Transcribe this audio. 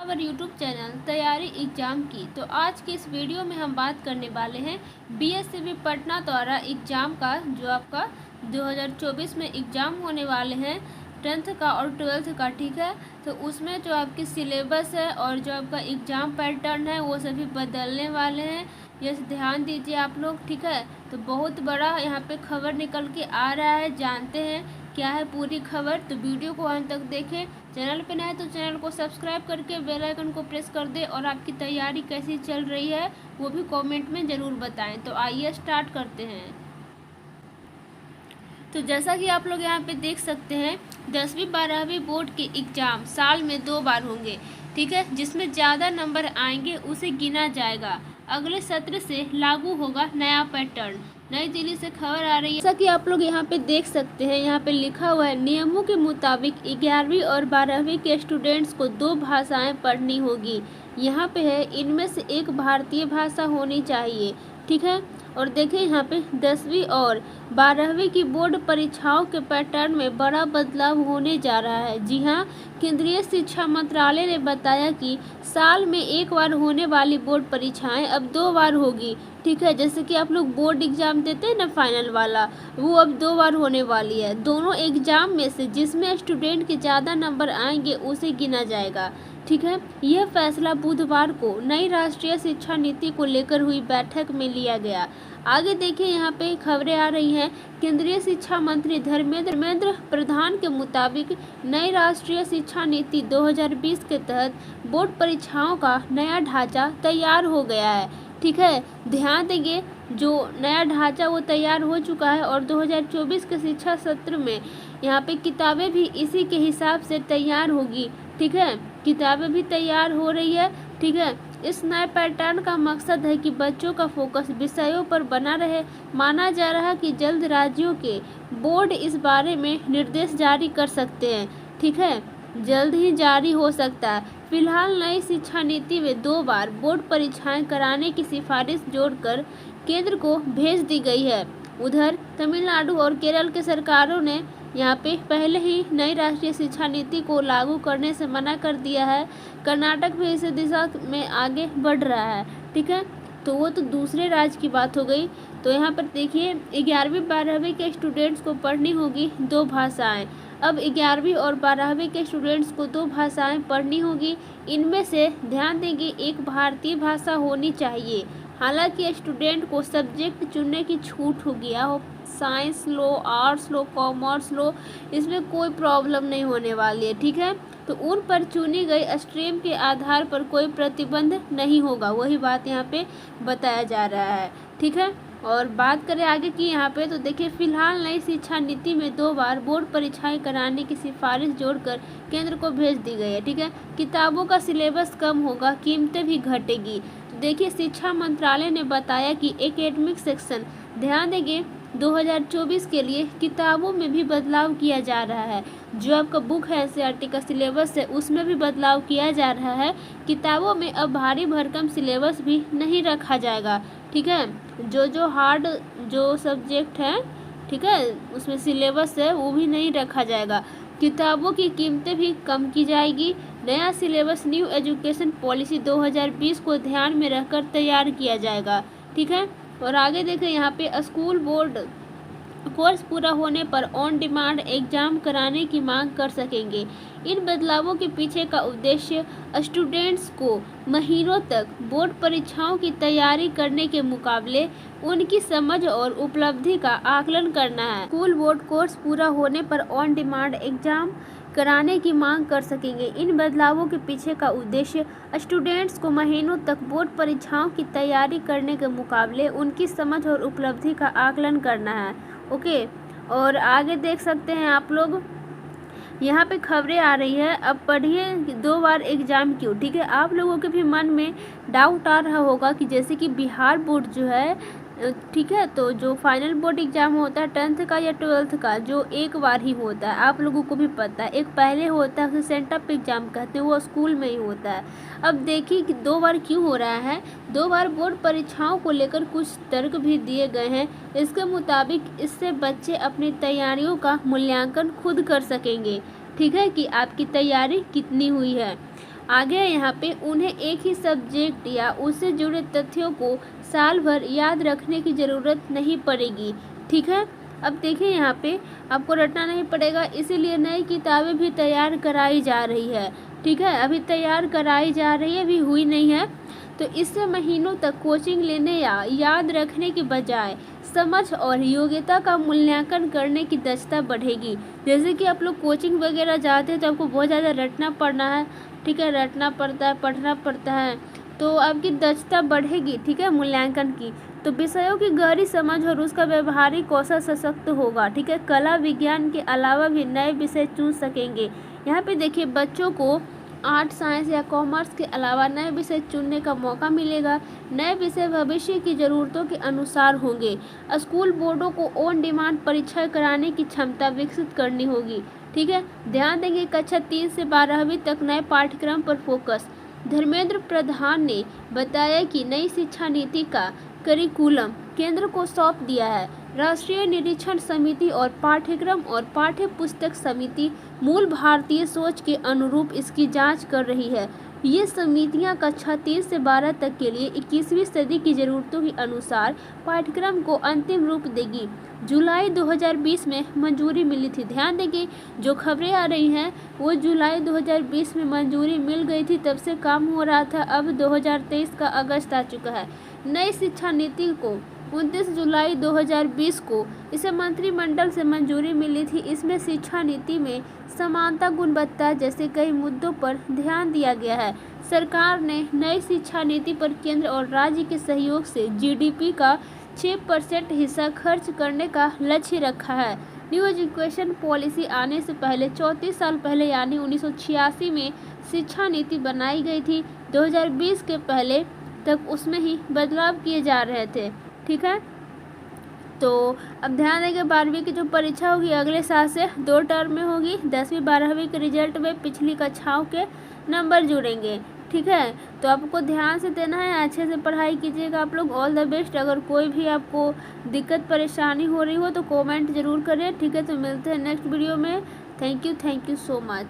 हमारे YouTube channel तैयारी exam की। तो आज के इस वीडियो में हम बात करने वाले हैं बीएससीबी पटना द्वारा एग्ज़ाम का, जो आपका 2024 में एग्ज़ाम होने वाले हैं 10th का और 12th का। ठीक है, तो उसमें जो आपकी सिलेबस है और जो आपका एग्ज़ाम पैटर्न है वो सभी बदलने वाले हैं। ये ध्यान दीजिए आप लोग। ठीक है, तो बहुत बड़ा यहाँ पे खबर निकल के आ रहा है, जानते हैं क्या है पूरी खबर। तो वीडियो को अंत तक देखें। चैनल पे नए तो चैनल को सब्सक्राइब करके बेल आइकन को प्रेस कर दें और आपकी तैयारी कैसी चल रही है वो भी कमेंट में ज़रूर बताएं। तो आइए स्टार्ट करते हैं। तो जैसा कि आप लोग यहाँ पे देख सकते हैं 10वीं 12वीं बोर्ड के एग्ज़ाम साल में 2 बार होंगे। ठीक है, जिसमें ज़्यादा नंबर आएंगे उसे गिना जाएगा। अगले सत्र से लागू होगा नया पैटर्न। नई दिल्ली से खबर आ रही है, जैसा कि आप लोग यहाँ पे देख सकते हैं। यहाँ पे लिखा हुआ है नियमों के मुताबिक 11वीं और 12वीं के स्टूडेंट्स को 2 भाषाएं पढ़नी होगी। यहाँ पे है इनमें से एक भारतीय भाषा होनी चाहिए। ठीक है, और देखिए यहाँ पे 10वीं और 12वीं की बोर्ड परीक्षाओं के पैटर्न में बड़ा बदलाव होने जा रहा है। जी हाँ, केंद्रीय शिक्षा मंत्रालय ने बताया कि साल में एक बार होने वाली बोर्ड परीक्षाएं अब 2 बार होगी। ठीक है, जैसे कि आप लोग बोर्ड एग्जाम देते हैं ना फाइनल वाला, वो अब 2 बार होने वाली है। दोनों एग्जाम में से जिसमें स्टूडेंट के ज़्यादा नंबर आएंगे उसे गिना जाएगा। ठीक है, यह फैसला बुधवार को नई राष्ट्रीय शिक्षा नीति को लेकर हुई बैठक में लिया गया। आगे देखिए यहाँ पे खबरें आ रही हैं। केंद्रीय शिक्षा मंत्री धर्मेंद्र प्रधान के मुताबिक नई राष्ट्रीय शिक्षा नीति 2020 के तहत बोर्ड परीक्षाओं का नया ढांचा तैयार हो गया है। ठीक है, ध्यान देंगे जो नया ढांचा वो तैयार हो चुका है और 2024 के शिक्षा सत्र में यहाँ पे किताबें भी इसी के हिसाब से तैयार होगी। ठीक है, किताबें भी तैयार हो रही है। ठीक है, इस नए पैटर्न का मकसद है कि बच्चों का फोकस विषयों पर बना रहे। माना जा रहा है कि जल्द राज्यों के बोर्ड इस बारे में निर्देश जारी कर सकते हैं। ठीक है, जल्द ही जारी हो सकता है। फिलहाल नई शिक्षा नीति में 2 बार बोर्ड परीक्षाएं कराने की सिफारिश जोड़कर केंद्र को भेज दी गई है। उधर तमिलनाडु और केरल के सरकारों ने यहाँ पे पहले ही नई राष्ट्रीय शिक्षा नीति को लागू करने से मना कर दिया है। कर्नाटक भी इस दिशा में आगे बढ़ रहा है। ठीक है, तो वो तो दूसरे राज्य की बात हो गई। तो यहाँ पर देखिए 11वीं 12वीं के स्टूडेंट्स को पढ़नी होगी 2 भाषाएं। अब 11वीं और 12वीं के स्टूडेंट्स को 2 भाषाएं पढ़नी होगी। इनमें से ध्यान देंगे एक भारतीय भाषा होनी चाहिए। हालांकि स्टूडेंट को सब्जेक्ट चुनने की छूट होगी, हो साइंस लो, आर्ट्स लो, कॉमर्स लो, इसमें कोई प्रॉब्लम नहीं होने वाली है। ठीक है, तो उन पर चुनी गई स्ट्रीम के आधार पर कोई प्रतिबंध नहीं होगा, वही बात यहाँ पे बताया जा रहा है। ठीक है, और बात करें आगे की यहाँ पे, तो देखिए फिलहाल नई शिक्षा नीति में 2 बार बोर्ड परीक्षाएं कराने की सिफारिश जोड़कर केंद्र को भेज दी गई है। ठीक है, किताबों का सिलेबस कम होगा, कीमतें भी घटेगी। तो देखिए शिक्षा मंत्रालय ने बताया कि एकेडमिक सेक्शन, ध्यान देंगे 2024 के लिए किताबों में भी बदलाव किया जा रहा है। जो आपका बुक है एनसीईआरटी का सिलेबस है उसमें भी बदलाव किया जा रहा है। किताबों में अब भारी भरकम सिलेबस भी नहीं रखा जाएगा। ठीक है, जो हार्ड जो सब्जेक्ट है, ठीक है, उसमें सिलेबस है वो भी नहीं रखा जाएगा। किताबों की कीमतें भी कम की जाएगी। नया सिलेबस न्यू एजुकेशन पॉलिसी 2020 को ध्यान में रखकर तैयार किया जाएगा। ठीक है, और आगे देखें यहाँ पे स्कूल बोर्ड कोर्स पूरा होने पर ऑन डिमांड एग्जाम कराने की मांग कर सकेंगे। इन बदलावों के पीछे का उद्देश्य स्टूडेंट्स को महीनों तक बोर्ड परीक्षाओं की तैयारी करने के मुकाबले उनकी समझ और उपलब्धि का आकलन करना है। स्कूल बोर्ड कोर्स पूरा होने पर ऑन डिमांड एग्जाम कराने की मांग कर सकेंगे। इन बदलावों के पीछे का उद्देश्य स्टूडेंट्स को महीनों तक बोर्ड परीक्षाओं की तैयारी करने के मुकाबले उनकी समझ और उपलब्धि का आकलन करना है। ओके, और आगे देख सकते हैं आप लोग यहाँ पे खबरें आ रही है। अब पढ़िए 2 बार एग्जाम क्यों। ठीक है, आप लोगों के भी मन में डाउट आ रहा होगा कि जैसे कि बिहार बोर्ड जो है, ठीक है, तो जो फाइनल बोर्ड एग्जाम होता है 10th का या 12th का, जो एक बार ही होता है, आप लोगों को भी पता है। एक पहले होता है उसे सेंटअप एग्जाम कहते हैं, वो स्कूल में ही होता है। अब देखिए कि 2 बार क्यों हो रहा है। 2 बार बोर्ड परीक्षाओं को लेकर कुछ तर्क भी दिए गए हैं। इसके मुताबिक इससे बच्चे अपनी तैयारियों का मूल्यांकन खुद कर सकेंगे। ठीक है, कि आपकी तैयारी कितनी हुई है। आगे यहाँ पे उन्हें एक ही सब्जेक्ट या उससे जुड़े तथ्यों को साल भर याद रखने की ज़रूरत नहीं पड़ेगी। ठीक है, अब देखिए यहाँ पे आपको रटना नहीं पड़ेगा, इसीलिए नई किताबें भी तैयार कराई जा रही है। ठीक है, अभी तैयार कराई जा रही है, अभी हुई नहीं है। तो इससे महीनों तक कोचिंग लेने या याद रखने के बजाय समझ और योग्यता का मूल्यांकन करने की दक्षता बढ़ेगी। जैसे कि आप लोग कोचिंग वगैरह जाते हैं तो आपको बहुत ज़्यादा रटना पड़ना है। ठीक है, रटना पड़ता है, पढ़ना पड़ता है, तो आपकी दक्षता बढ़ेगी। ठीक है, मूल्यांकन की तो विषयों की गहरी समझ और उसका व्यवहारिक कौशल सशक्त होगा। ठीक है, कला विज्ञान के अलावा भी नए विषय चुन सकेंगे। यहाँ पे देखिए बच्चों को आर्ट, साइंस या कॉमर्स के अलावा नए विषय चुनने का मौका मिलेगा। नए विषय भविष्य की ज़रूरतों के अनुसार होंगे। स्कूल बोर्डों को ऑन डिमांड परीक्षा कराने की क्षमता विकसित करनी होगी। ठीक है, ध्यान देंगे कक्षा 3 से 12वीं तक नए पाठ्यक्रम पर फोकस। धर्मेंद्र प्रधान ने बताया कि नई शिक्षा नीति का करिकुलम केंद्र को सौंप दिया है। राष्ट्रीय निरीक्षण समिति और पाठ्यक्रम और पाठ्य पुस्तक समिति मूल भारतीय सोच के अनुरूप इसकी जांच कर रही है। ये समितियां कक्षा 3 से 12 तक के लिए 21वीं सदी की ज़रूरतों के अनुसार पाठ्यक्रम को अंतिम रूप देगी। जुलाई 2020 में मंजूरी मिली थी। ध्यान देंगे जो खबरें आ रही हैं वो जुलाई 2020 में मंजूरी मिल गई थी, तब से काम हो रहा था। अब 2023 का अगस्त आ चुका है। नई शिक्षा नीति को 29 जुलाई 2020 को इसे मंत्रिमंडल से मंजूरी मिली थी। इसमें शिक्षा नीति में समानता, गुणवत्ता जैसे कई मुद्दों पर ध्यान दिया गया है। सरकार ने नई शिक्षा नीति पर केंद्र और राज्य के सहयोग से जीडीपी का 6% हिस्सा खर्च करने का लक्ष्य रखा है। न्यू एजुकेशन पॉलिसी आने से पहले 34 साल पहले यानी 1986 में शिक्षा नीति बनाई गई थी। 2020 के पहले तक उसमें ही बदलाव किए जा रहे थे। ठीक है, तो अब ध्यान देंगे 12वीं की जो परीक्षा होगी अगले साल से 2 टर्म में होगी। 10वीं 12वीं के रिजल्ट में पिछली कक्षाओं के नंबर जुड़ेंगे। ठीक है, तो आपको ध्यान से देना है, अच्छे से पढ़ाई कीजिएगा आप लोग। All the best. अगर कोई भी आपको दिक्कत परेशानी हो रही हो तो कमेंट ज़रूर करें। ठीक है, तो मिलते हैं नेक्स्ट वीडियो में। Thank you so much.